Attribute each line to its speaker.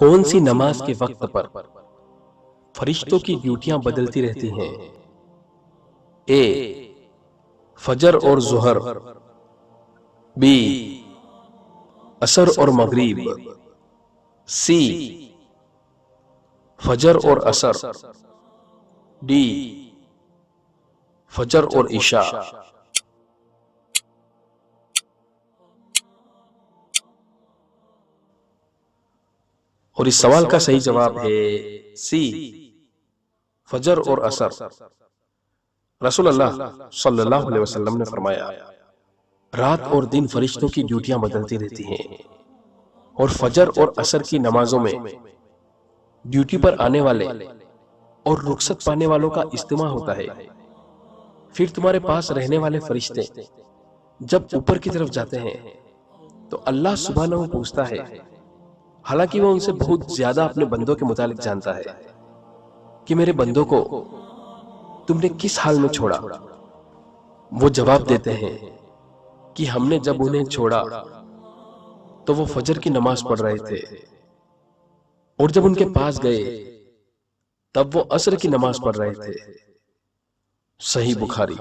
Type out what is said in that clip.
Speaker 1: کون سی نماز کے وقت پر فرشتوں کی ڈیوٹیاں بدلتی رہتی ہیں؟ اے فجر اور ظہر، بی عصر اور مغرب، سی فجر اور عصر، ڈی فجر اور عشاء۔ اور اس سوال کا صحیح جواب ہے سی فجر اور عصر۔ رسول اللہ صلی اللہ علیہ وسلم نے فرمایا، رات اور دن فرشتوں کی ڈیوٹیاں بدلتی رہتی ہیں، اور فجر اور عصر کی نمازوں میں ڈیوٹی پر آنے والے اور رخصت پانے والوں کا اجتماع ہوتا ہے۔ پھر تمہارے پاس رہنے والے فرشتے جب اوپر کی طرف جاتے ہیں تو اللہ سبحانہ وہ پوچھتا ہے، حالانکہ وہ ان سے بہت زیادہ اپنے بندوں کے متعلق جانتا ہے، کہ میرے بندوں کو تم نے کس حال میں چھوڑا؟ وہ جواب دیتے ہیں کہ ہم نے جب انہیں چھوڑا تو وہ فجر کی نماز پڑھ رہے تھے، اور جب ان کے پاس گئے تب وہ عصر کی نماز پڑھ رہے تھے۔ صحیح بخاری۔